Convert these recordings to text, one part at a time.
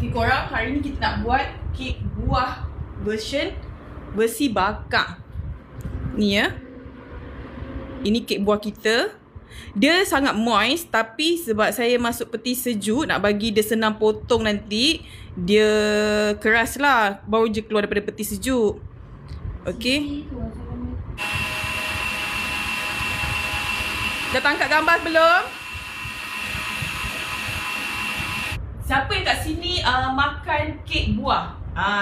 Okay korang, hari ni kita nak buat kek buah versi bakar. Ni ya. Ini kek buah kita. Dia sangat moist, tapi sebab saya masuk peti sejuk, nak bagi dia senang potong nanti, dia keras lah, baru je keluar daripada peti sejuk. Okay. Dah tangkap gambar belum? Siapa yang kat sini makan kek buah?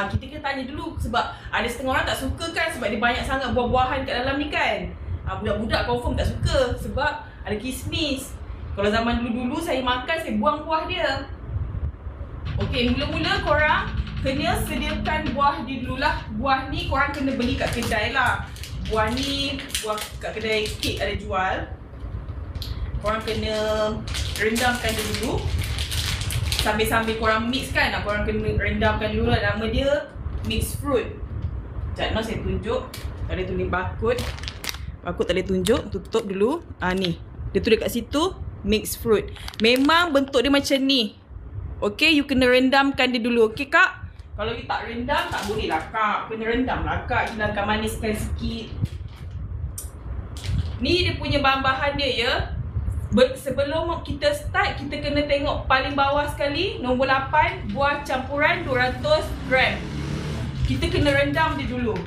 Kita kena tanya dulu, sebab ada setengah orang tak suka kan, sebab dia banyak sangat buah-buahan kat dalam ni kan. Budak-budak confirm tak suka sebab ada kismis. Kalau zaman dulu-dulu saya makan, saya buang buah dia. Okey, mula-mula korang kena sediakan buah dia dululah. Buah ni korang kena beli kat kedai lah. Buah ni, buah kat kedai kek ada jual. Korang kena rendamkan dia dulu. Sambil-sambil korang mix kan, korang kena rendamkan dulu lah. Nama dia mix fruit. Sekejap nak saya tunjuk. Tak ada tulis barcode. Barcode tak boleh tunjuk, tutup dulu. Ni, dia tulis kat situ mix fruit. Memang bentuk dia macam ni. Okay, you kena rendamkan dia dulu. Okay kak? Kalau you tak rendam, tak boleh lah kak. Kena rendam lah kak, hilangkan maniskan sikit. Ni dia punya bahan-bahan dia ya. Sebelum kita start, kita kena tengok paling bawah sekali, nombor 8, buah campuran 200 gram. Kita kena rendam dia dulu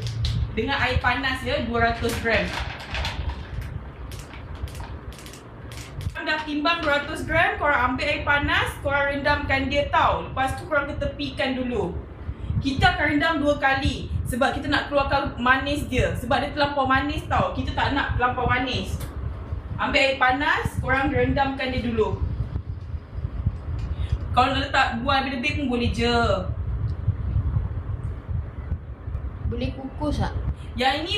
dengan air panas ya, 200 gram. Korang dah timbang 200 gram, korang ambil air panas, korang rendamkan dia tau. Lepas tu korang ketepikan dulu. Kita akan rendam 2 kali sebab kita nak keluarkan manis dia. Sebab dia terlampau manis tau, kita tak nak terlampau manis. Ambil air panas, korang rendamkan dia dulu. Kalau nak letak buah lebih-lebih pun boleh je. Boleh kukus tak? Yang ini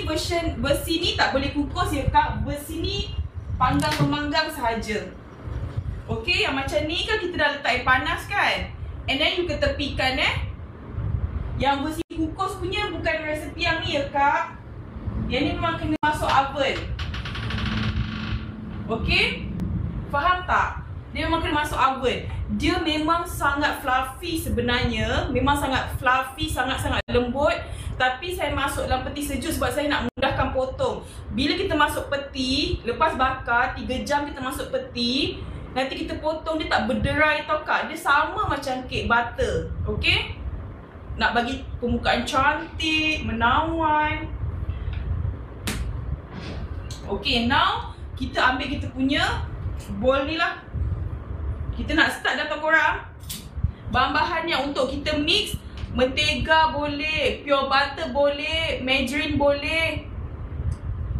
versi ni tak boleh kukus ya kak. Versi ni panggang memanggang sahaja. Okey, yang macam ni kan kita dah letak air panas kan. And then you ketepikan Yang versi kukus punya bukan resepi yang ni ya kak. Yang ni memang kena masuk oven. Okey? Faham tak? Dia memang kena masuk oven. Dia memang sangat fluffy sebenarnya. Memang sangat fluffy, sangat-sangat lembut. Tapi saya masuk dalam peti sejuk sebab saya nak mudahkan potong. Bila kita masuk peti, lepas bakar 3 jam kita masuk peti, nanti kita potong dia tak berderai tau kak. Dia sama macam kek butter. Okey? Nak bagi permukaan cantik, menawan. Okey, now kita ambil kita punya bowl ni lah. Kita nak start dah tau korang. Bahan-bahannya untuk kita mix, mentega boleh, pure butter boleh, margarine boleh,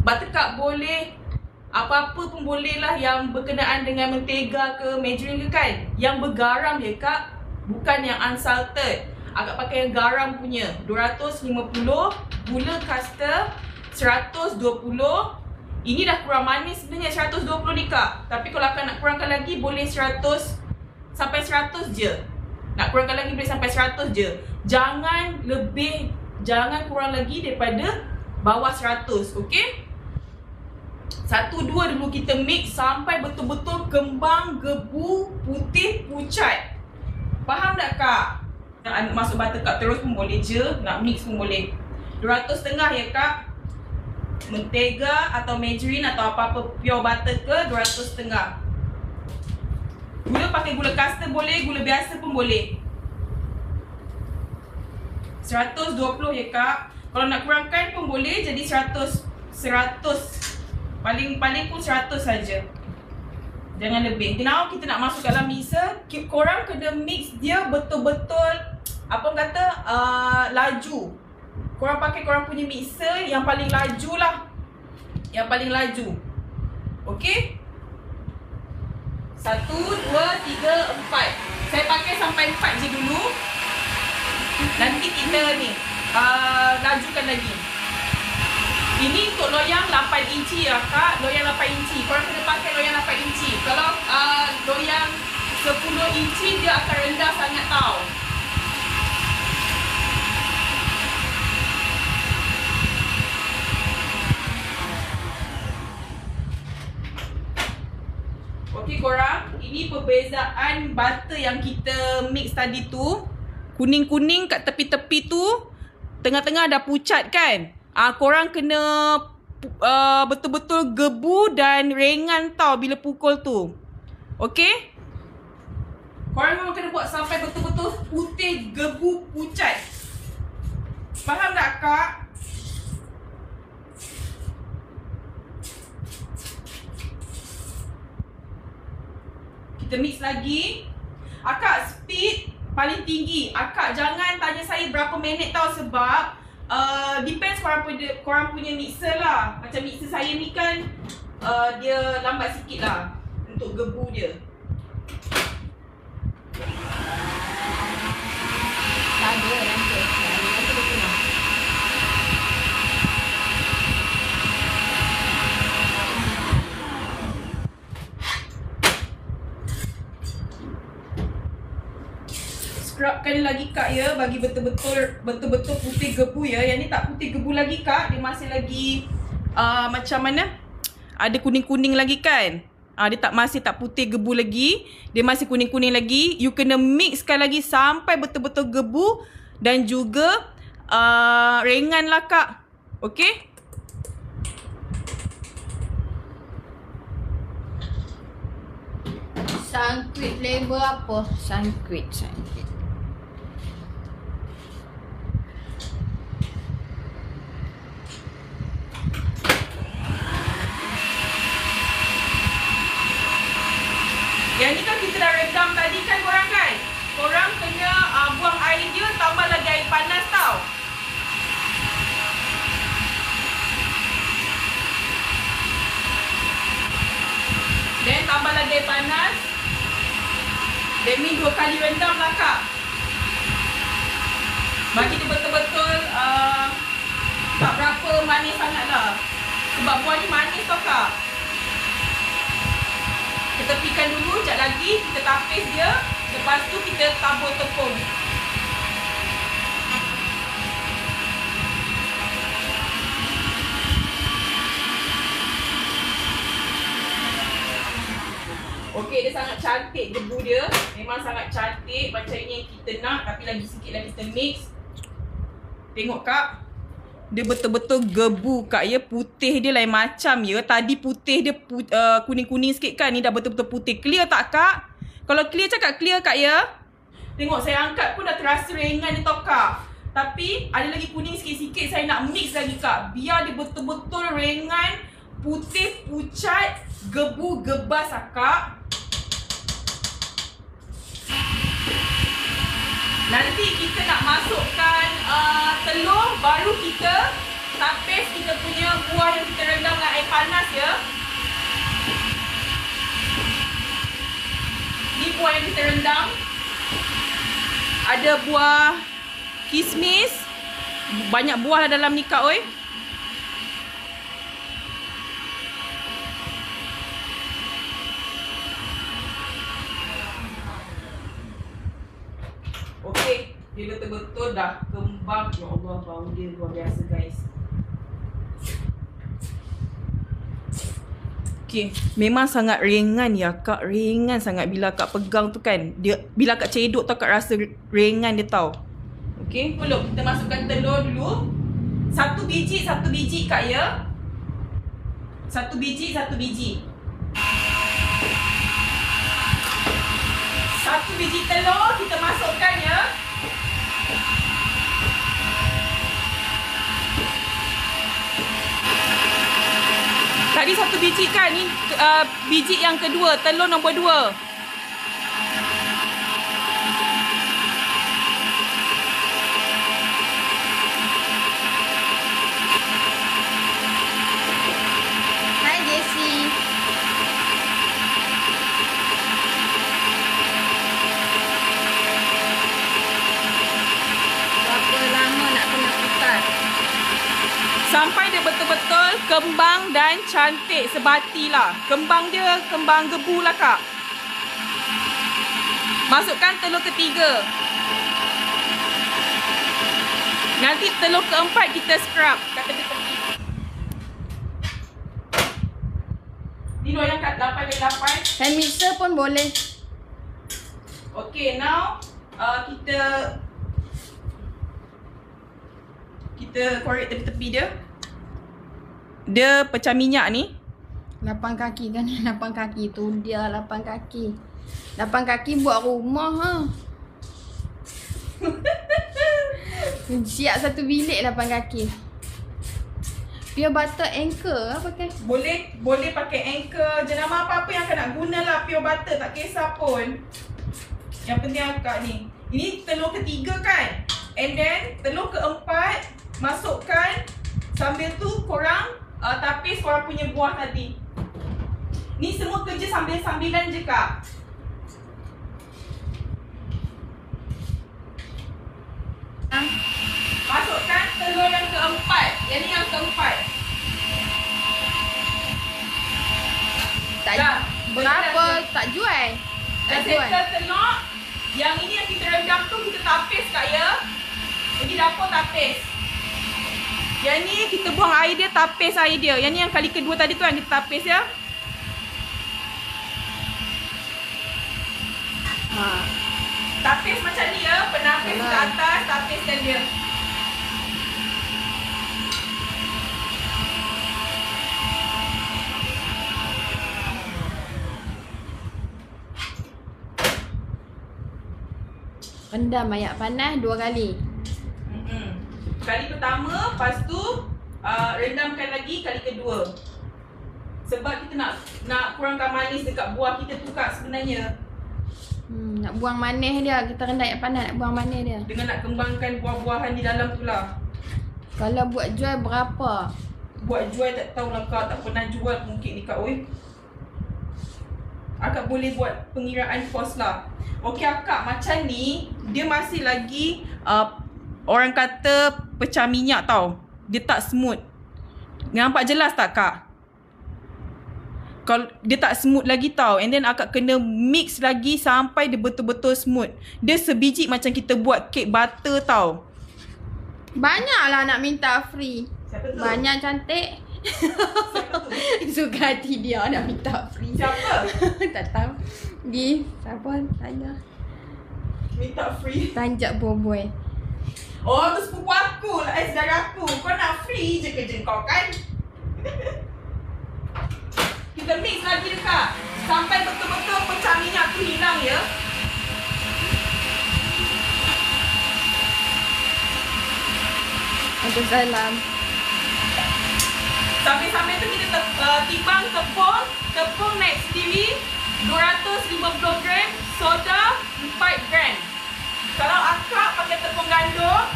buttercup boleh, apa-apa pun boleh lah yang berkenaan dengan mentega ke margarine ke kan. Yang bergaram je kak, bukan yang unsalted. Agak pakai yang garam punya. 250, gula caster 120. Ini dah kurang manis sebenarnya 120 ni kak. Tapi kalau akan nak kurangkan lagi, boleh 100 sampai 100 je. Nak kurangkan lagi boleh sampai 100 je. Jangan kurang lagi daripada bawah 100. Okey? 1-2 dulu kita mix sampai betul-betul kembang, gebu, putih, pucat. Faham tak kak? Nak masuk buttercup terus pun boleh je. Nak mix pun boleh. 200 setengah ya kak. Mentega atau margarine atau apa-apa pure butter ke 200 setengah. Gula pakai gula caster boleh, gula biasa pun boleh. 120 ya kak. Kalau nak kurangkan pun boleh jadi 100. Paling pun 100 saja. Jangan lebih. Now kita nak masuk dalam mixer. Korang kena mix dia betul-betul laju. Korang pakai korang punya mixer yang paling laju lah. Yang paling laju. Okey? 1, 2, 3, 4. Saya pakai sampai 4 je dulu. Nanti kita ni lajukan lagi. Ini untuk loyang 8 inci ya kak. Loyang 8 inci. Korang kena pakai loyang 8 inci. Kalau loyang 10 inci dia akan rendah sangat tau. Okey korang, ini perbezaan butter yang kita mix tadi tu. kuning-kuning kat tepi-tepi tu, tengah-tengah dah pucat kan. Korang kena betul-betul gebu dan ringan tau bila pukul tu. Okay? Korang memang kena buat sampai betul-betul putih, gebu, pucat. Faham tak Kak? Kita mix lagi. Akak speed paling tinggi. Akak jangan tanya saya berapa minit tau, sebab depends korang punya mixer lah. Macam mixer saya ni kan dia lambat sikit lah untuk gebu dia. Tak ada nanti. Scrubkan lagi Kak ya, bagi betul-betul putih gebu ya. Yang ni tak putih gebu lagi Kak, dia masih lagi macam mana? Ada kuning-kuning lagi kan? Dia masih tak putih gebu lagi. Dia masih kuning-kuning lagi. You kena mixkan lagi sampai betul-betul gebu dan juga ringan lah Kak. Okay? Sangkuit label apa? Sangkuit. Yang ni kan kita dah redam tadi kan korang kan? Korang kena buang air dia, tambah lagi air panas tau. Dan tambah lagi air panas. That means 2 kali rendam lah Kak. Bagi dia betul-betul tak berapa manis sangat lah. Sebab buah ni manis tau Kak. Kita tepikan dulu, sekejap lagi kita tapis dia. Lepas tu kita tabur tepung. Okey, dia sangat cantik gebu dia. Memang sangat cantik. Macam ini yang kita nak. Tapi lagi sikit lagi kita mix. Tengok Kak. Dia betul-betul gebu Kak ya. Putih dia lain macam ya. Tadi putih dia kuning-kuning sikit kan. Ni dah betul-betul putih. Clear tak Kak? Kalau clear cakap clear Kak ya. Tengok saya angkat pun dah terasa ringan ni tau Kak. Tapi ada lagi kuning sikit-sikit. Saya nak mix lagi Kak. Biar dia betul-betul ringan, putih, pucat, gebu, gebas lah Kak. Nanti kita nak masukkan telur, baru kita tapis kita punya buah yang kita rendam dengan air panas ya. Ni buah yang kita rendam. Ada buah kismis. Banyak buah lah dalam ni Kak oi. Okey, dia betul-betul dah kembang. Ya Allah, bau dia luar biasa guys. Okey, memang sangat ringan ya Kak. Ringan sangat bila Kak pegang tu kan. Dia bila Kak cedok tau Kak rasa ringan dia tau. Okey, belum kita masukkan telur dulu. Satu biji Kak ya. Satu biji. Satu biji telur kita masukkan ya. Tadi satu biji kan, ni biji yang kedua, telur nombor 2. Hai Jessie. Berapa lama nak kena putar? Sampai dia betul-betul kembang dan cantik sebati lah. Kembang dia kembang gebu lah Kak. Masukkan telur ketiga. Nanti telur keempat kita scrub kat tepi-tepi. Ni loyang kat 8/8. Hand mixer pun boleh. Okay, now kita Kita korek tepi-tepi dia. Dia pecah minyak ni. 8 kaki kan? 8 kaki tu dia 8 kaki. 8 kaki buat rumah ha. Siap satu bilik 8 kaki. Pure butter anchor apa pakai? Boleh pakai anchor, jenama apa-apa yang akak nak guna lah. Pure butter tak kisah pun. Yang penting akak ni. Ini telur ketiga kan? And then telur keempat masukkan. Sambil tu korang tapis korang punya buah tadi. Ni semua kerja sambil-sambilan je kak. Masukkan telur yang keempat. Yang ni yang keempat. Berapa tak jual? Dah settle telur. Yang ini yang kita rendam tu kita tapis kak ya. Pergi dapur tapis. Yang ni kita buang air dia, tapis air dia. Yang ni yang kali kedua tadi tu yang kita tapis ya. Tapis macam ni ya. Penapis ke atas, tapiskan dia. Rendam air panas 2 kali. Kali pertama, lepas tu rendamkan lagi kali kedua. Sebab kita nak kurangkan manis dekat buah kita tu kak sebenarnya. Nak buang manis dia. Kita rendam air panas nak buang manis dia. Dengan nak kembangkan buah-buahan di dalam tu lah. Kalau buat jual berapa? Buat jual tak tahulah kak, tak pernah jual mungkin ni kak oi. Akak boleh buat pengiraan kos lah. Okey akak, macam ni dia masih lagi orang kata pecah minyak tau. Dia tak smooth. Nampak jelas tak kak? Kalau dia tak smooth lagi tau. And then akak kena mix lagi sampai dia betul-betul smooth. Dia sebiji macam kita buat kek butter tau. Banyaklah nak minta free. Siapa tu? Banyak cantik. Siapa tu? Suka hati dia nak minta free. Siapa? Tak tahu. Di siapa tanya. Minta free. Tanjak Boboy. Oh, tu sepupu aku lah, saudara aku. Kau nak free je kerja kau kan? Kita mix lagi dekat. Sampai betul-betul pecah minyak tu hilang ya. Salam. Sambil-sambil tu kita timbang tepung. Tepung naik sendiri 250 gram. Soda 4 gram. Kalau akak pakai tepung gandum,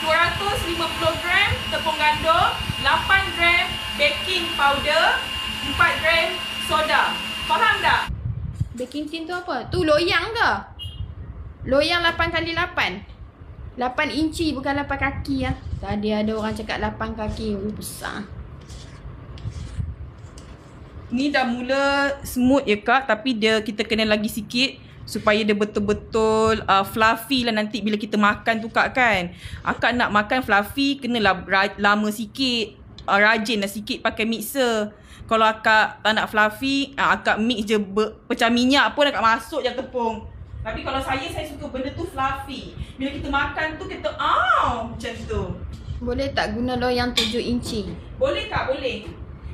250 gram tepung gandum, 8 gram baking powder, 4 gram soda. Faham tak? Baking tin tu apa? Tu loyang ke? Loyang 8x8. 8 inci bukan 8 kaki ya. Tadi ada orang cakap 8 kaki. Besar. Ni dah mula smooth ya kak, tapi kita kena lagi sikit supaya dia betul-betul fluffy lah nanti bila kita makan tu kak kan. Akak nak makan fluffy kenalah lama sikit, rajin lah sikit pakai mixer. Kalau akak tak nak fluffy, akak mix je pecah minyak pun akak masuk je tepung. Tapi kalau saya suka benda tu fluffy. Bila kita makan tu kita macam tu. Boleh tak guna loyang 7 inci? Boleh kak, boleh.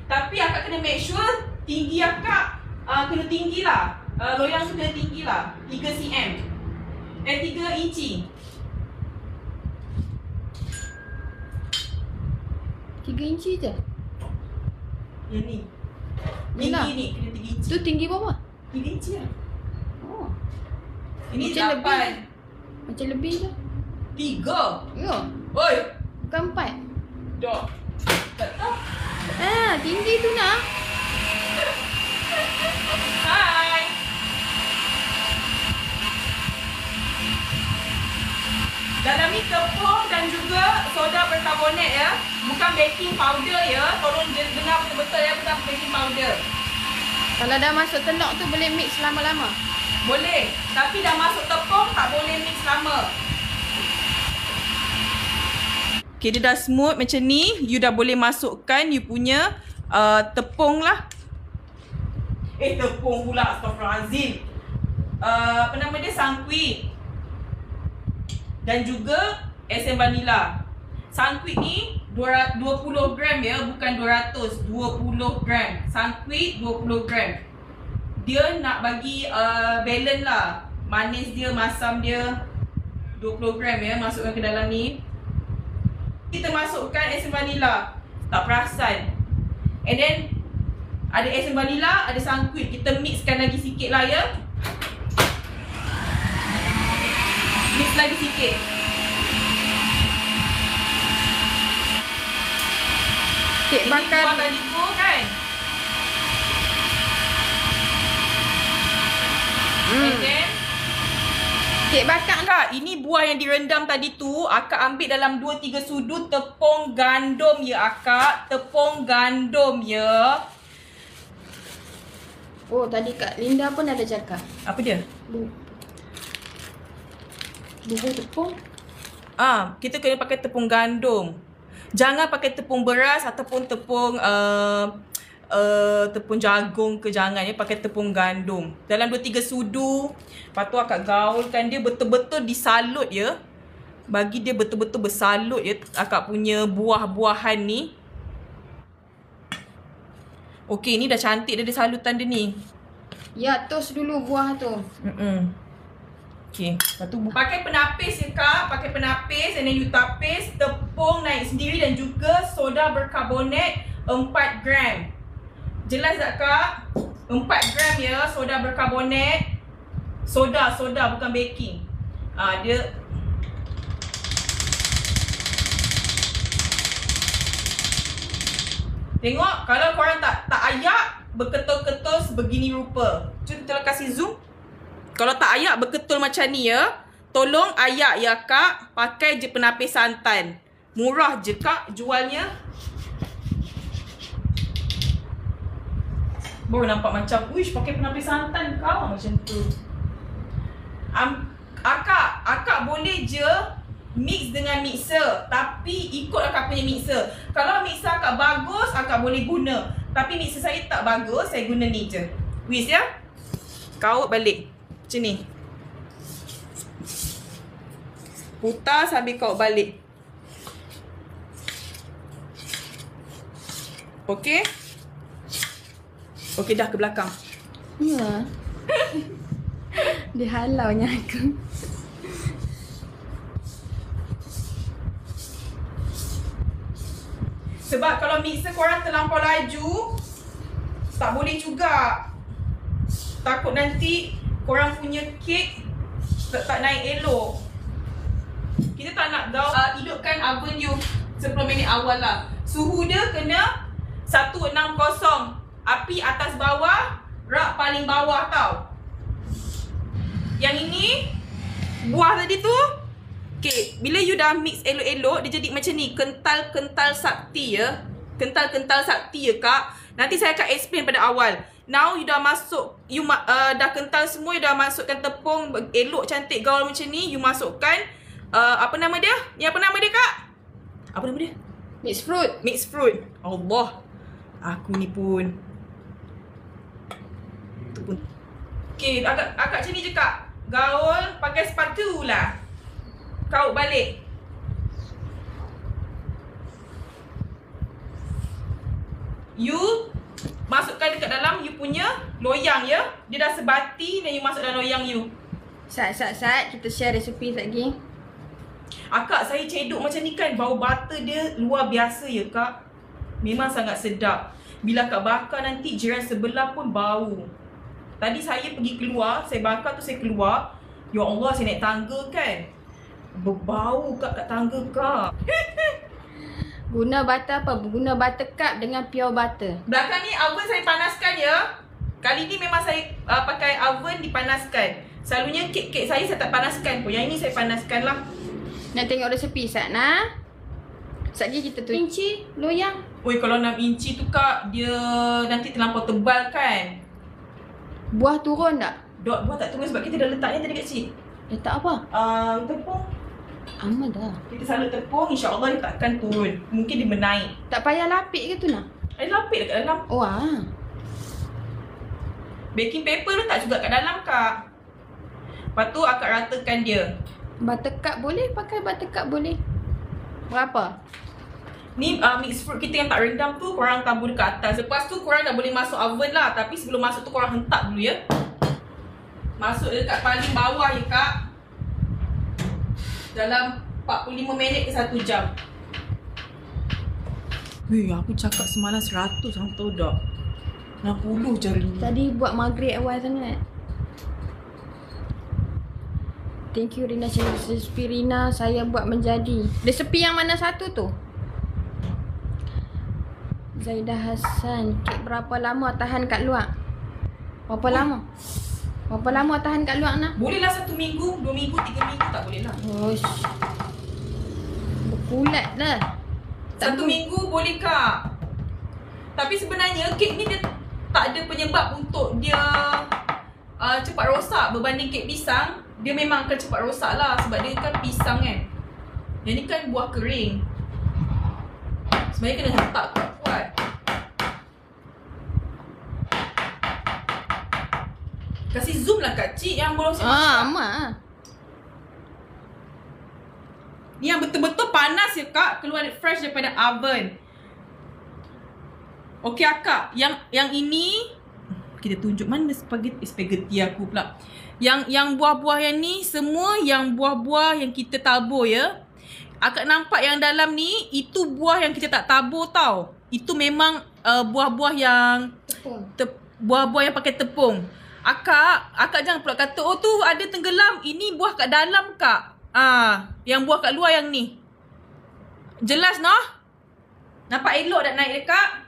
Tapi akak kena make sure tinggi akak kena tinggi lah. Loyang tu kena tinggi lah. 3 cm. 3 inci. 3 inci je? Yang ni. Yelah. Tinggi ni kena 3 inci. Tu tinggi berapa? 3 inci lah. Oh. Ini Macam 8. lebih. Macam lebih je. 3. Ya. Oi. Bukan 4. Dok. Tak tahu. Tinggi tu nak. Hai. Dalam ni tepung dan juga soda berkarbonat ya. Bukan baking powder ya. Tolong dengar betul-betul ya, bukan baking powder. Kalau dah masuk telur tu boleh mix lama-lama? Boleh. Tapi dah masuk tepung tak boleh mix lama. Okay, dia dah smooth macam ni. You dah boleh masukkan you punya tepung lah. Tepung pula. Astaghfirullahalazim. Apa nama dia? Sangkuit. dan juga esen vanila. Sangkuit ni 20 gram ya, bukan 200. 20 gram. Sangkuit 20 gram. Dia nak bagi balance lah. Manis dia, masam dia. 20 gram ya, masukkan ke dalam ni. Kita masukkan esen vanila. Tak perasan. And then ada esen vanila, ada sangkuit. Kita mixkan lagi sikit lah ya. Mix lagi sikit. Kek bakar buah tadi tu kan. And then kek bakar Kak, ini buah yang direndam tadi tu, akak ambil dalam 2-3 sudu tepung gandum ya akak. Tepung gandum ya. Oh, tadi Kak Linda pun ada cakap. Apa dia? Bubur tepung. Kita kena pakai tepung gandum. Jangan pakai tepung beras ataupun tepung tepung jagung ke, jangan ya, pakai tepung gandum. Dalam 2-3 sudu. Lepas tu akak gaulkan dia betul-betul disalut ya. Bagi dia betul-betul bersalut ya akak punya buah-buahan ni. Okey, ni dah cantik dah salutan dia ni. Ya, toast dulu buah tu. Okey, lepas tu pakai penapis ya kak, pakai penapis and then you tapis tepung naik sendiri dan juga soda berkarbonat 4 gram. Jelas tak kak? 4 gram ya soda berkarbonat. Soda bukan baking. Dia tengok kalau korang tak ayak berketul-ketul sebegini rupa. Cuba kita kasih zoom. Kalau tak ayak berketul macam ni ya, tolong ayak ya kak. Pakai je penapis santan. Murah je kak jualnya. Baru nampak macam, wish pakai penapis santan kau macam tu. Akak boleh je mix dengan mixer, tapi ikut akak punya mixer. Kalau mixer akak bagus, akak boleh guna. Tapi mixer saya tak bagus, saya guna ni je. Wish ya. Kaut balik. Macam ni. Putar sambil kaut balik. Okey. Okey dah ke belakang. Ya. Dia halaunya aku. Sebab kalau mixer korang terlampau laju, tak boleh juga. Takut nanti korang punya kek tak naik elok. Kita tak nak hidupkan oven you 10 minit awal lah. Suhu dia kena 160. Api atas bawah, rak paling bawah tau. Yang ini buah tadi tu. Okay, bila you dah mix elok-elok, dia jadi macam ni. Kental-kental sakti ya. Kental-kental sakti ya kak. Nanti saya akan explain pada awal. Now you dah masuk, you dah kental semua, you dah masukkan tepung elok cantik gaul macam ni. You masukkan apa nama dia? Ni apa nama dia kak? Apa nama dia? Mixed fruit. Mixed fruit. Allah. Aku ni pun. Tu pun. Okay, agak macam ni je kak. Gaul pakai spatula. Kaut balik. You masukkan dekat dalam you punya loyang ya. Dia dah sebati dan you masuk dalam loyang you. Sat. Kita share resepi lagi. Akak saya cedok macam ni kan. Bau butter dia luar biasa ya kak. Memang sangat sedap. Bila akak bakar nanti jiran sebelah pun bau. Tadi saya pergi keluar. Saya bakar tu saya keluar. Ya Allah, saya naik tangga kan. Berbau kat tangga kak. Guna butter apa? Guna butter cup dengan pure butter. Belakang ni oven saya panaskan ya. Kali ni memang saya pakai oven dipanaskan. Selalunya kek-kek saya tak panaskan pun. Yang ini saya panaskan lah. Nak tengok resepi Sat nah. Sat lagi kita tu inci loyang. Oi, kalau 6 inci tu kak, dia nanti terlampau tebal kan. Buah turun tak? Buah tak turun sebab kita dah letaknya tadi kat sini. Letak apa? Tepung. Amat dah. Kita salut tepung, insya-Allah dia takkan turun. Mungkin dia menaik. Tak payah lapik ke tu nak? Lapik dekat dalam. Oh Baking paper letak juga kat dalam kak. Lepas tu akak ratakan dia. Buttercup boleh, pakai buttercup boleh. Berapa? Ni mixed fruit kita yang tak rendam tu korang tabur dekat atas. Lepas tu korang dah boleh masuk oven lah. Tapi sebelum masuk tu korang hentak dulu ya. Masuk dekat paling bawah ya kak. Dalam 45 minit ke 1 jam. Weh, aku cakap semalam 100 hang tahu tak? 60 je hari ni. Tadi buat maghrib awal sangat. Thank you Rina. Resepi Rina saya buat menjadi. Resepi yang mana satu tu? Zaidah Hassan, kek berapa lama tahan kat luar? Berapa lama? Berapa lama tahan kat luar nak? Boleh lah 1 minggu, 2 minggu, 3 minggu tak boleh lah. Oish. Berkulat lah. 1 minggu boleh kak. Tapi sebenarnya kek ni dia tak ada penyebab untuk dia cepat rosak berbanding kek pisang. Dia memang akan cepat rosak lah sebab dia kan pisang kan. Yang ni kan buah kering. Sebenarnya kena hentak kuat-kuat. Kasih zoom lah kak cik yang boleh rosak. Mak. Ni yang betul-betul panas ya kak. Keluar fresh daripada oven. Okey akak. Yang ini kita tunjuk mana spaghetti aku pula. Yang buah-buah yang ni semua yang buah-buah yang kita tabur ya. Akak nampak yang dalam ni itu buah yang kita tak tabur tau. Itu memang buah-buah yang buah-buah yang pakai tepung. Akak jangan pula kata oh tu ada tenggelam. Ini buah kat dalam kak. Yang buah kat luar yang ni. Jelas noh? Nampak elok tak naik dekat?